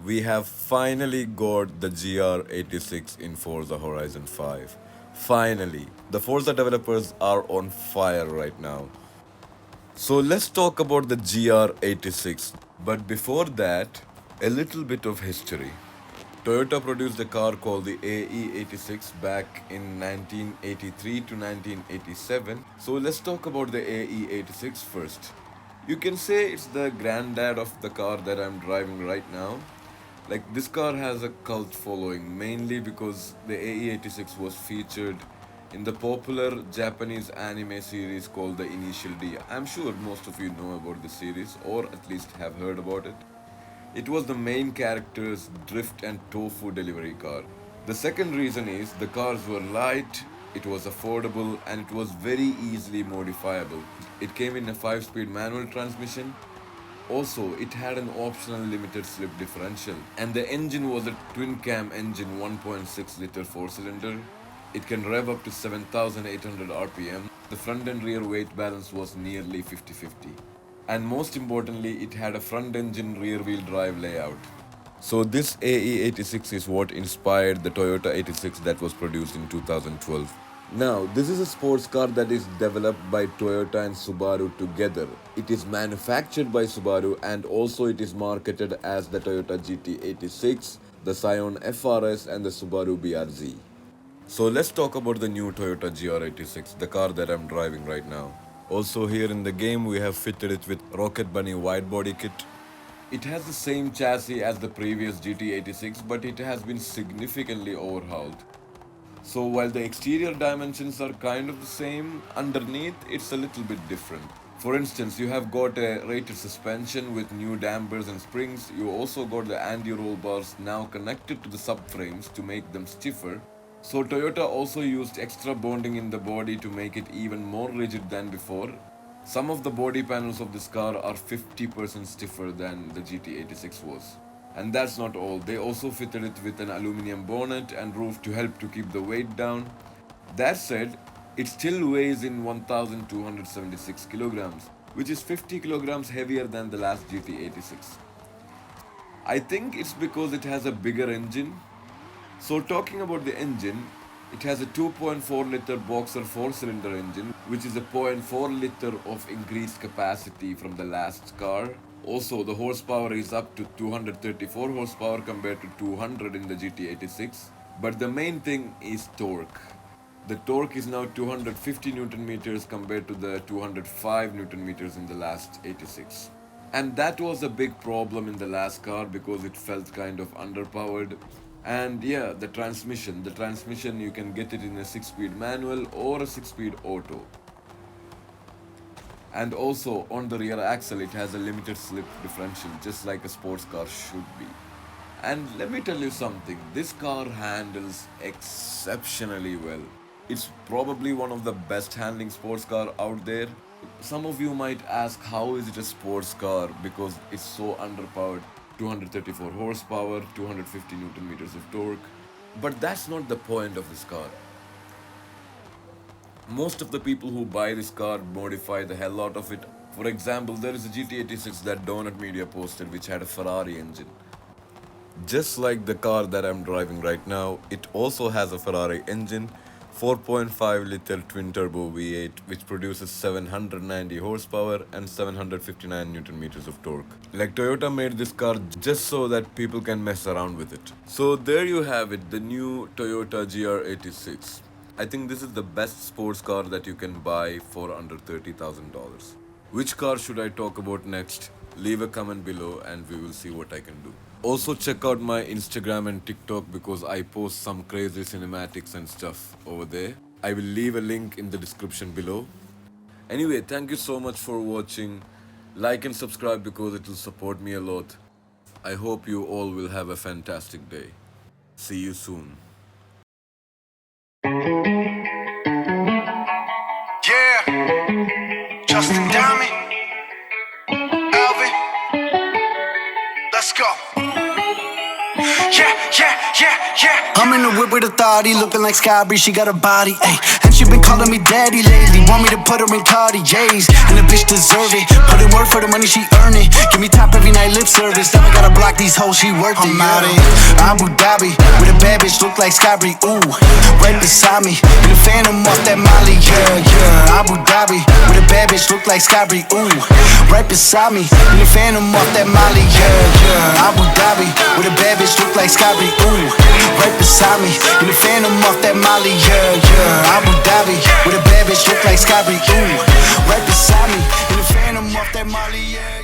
we have finally got the GR86 in Forza Horizon 5. Finally, the Forza developers are on fire right now. So let's talk about the GR86. But before that, a little bit of history. Toyota produced a car called the AE86 back in 1983 to 1987. So let's talk about the AE86 first. You can say it's the granddad of the car that I'm driving right now. Like, this car has a cult following mainly because the AE86 was featured in the popular Japanese anime series called the Initial D. I'm sure most of you know about the series or at least have heard about it. It was the main character's drift and tofu delivery car. The second reason is the cars were light, it was affordable, and it was very easily modifiable. It came in a 5-speed manual transmission. Also, it had an optional limited slip differential, and the engine was a twin cam engine 1.6 liter 4-cylinder. It can rev up to 7,800 rpm. The front and rear weight balance was nearly 50-50. And most importantly, it had a front engine rear wheel drive layout. So this AE86 is what inspired the Toyota 86 that was produced in 2012. Now, this is a sports car that is developed by Toyota and Subaru together. It is manufactured by Subaru and also it is marketed as the Toyota GT86, the Scion FRS and the Subaru BRZ. So let's talk about the new Toyota GR86, the car that I'm driving right now. Also here in the game we have fitted it with Rocket Bunny wide body kit. It has the same chassis as the previous GT86 but it has been significantly overhauled. So while the exterior dimensions are kind of the same, underneath it's a little bit different. For instance, you have got a rated suspension with new dampers and springs. You also got the anti-roll bars now connected to the subframes to make them stiffer. So Toyota also used extra bonding in the body to make it even more rigid than before. Some of the body panels of this car are 50% stiffer than the GT86 was. And that's not all, they also fitted it with an aluminium bonnet and roof to help to keep the weight down. That said, it still weighs in 1276 kilograms, which is 50 kilograms heavier than the last GT86. I think it's because it has a bigger engine. So talking about the engine, it has a 2.4 liter boxer 4-cylinder engine, which is a 0.4 liter of increased capacity from the last car. Also, the horsepower is up to 234 horsepower compared to 200 in the GT86. But the main thing is torque. The torque is now 250 Newton meters compared to the 205 Newton meters in the last 86. And that was a big problem in the last car because it felt kind of underpowered. And yeah, the transmission you can get it in a 6-speed manual or a 6-speed auto. And also on the rear axle it has a limited slip differential just like a sports car should be. And let me tell you something, this car handles exceptionally well. It's probably one of the best handling sports car out there. Some of you might ask how is it a sports car because it's so underpowered. 234 horsepower, 250 Newton meters of torque. But that's not the point of this car. Most of the people who buy this car modify the hell out of it. For example, there is a GT86 that Donut Media posted which had a Ferrari engine. Just like the car that I'm driving right now, it also has a Ferrari engine, 4.5 liter twin turbo V8 which produces 790 horsepower and 759 Newton meters of torque. Like, Toyota made this car just so that people can mess around with it. So there you have it, the new Toyota GR86. I think this is the best sports car that you can buy for under $30,000. Which car should I talk about next? Leave a comment below and we will see what I can do. Also check out my Instagram and TikTok because I post some crazy cinematics and stuff over there. I will leave a link in the description below. Anyway, thank you so much for watching. Like and subscribe because it will support me a lot. I hope you all will have a fantastic day. See you soon. Yeah, Justin Diamond, ALVIN, let's go. I'm in the whip with authority, looking like Skybreeze, she got a body, ayy. And she been calling me daddy lately, want me to put her in Cartiers, and the bitch deserve it. Put in work for the money, she earn it. Give me top every night, lip service. Never gotta block these hoes, she worth it. I'm out in Abu Dhabi, with a bad bitch, look like Skybreeze, ooh. Right beside me, in the phantom off that Molly, yeah. Abu Dhabi, with a bad bitch, look like Skybreeze, ooh. Right beside me, in the phantom off that Molly, yeah. Abu Dhabi, with a bad bitch, look like Skybreeze, ooh. Right beside me, in the phantom off that Molly, yeah. Abu Dhabi, with a bad bitch, look like Skybreeze, ooh. Right beside me, in the phantom off that Molly, yeah.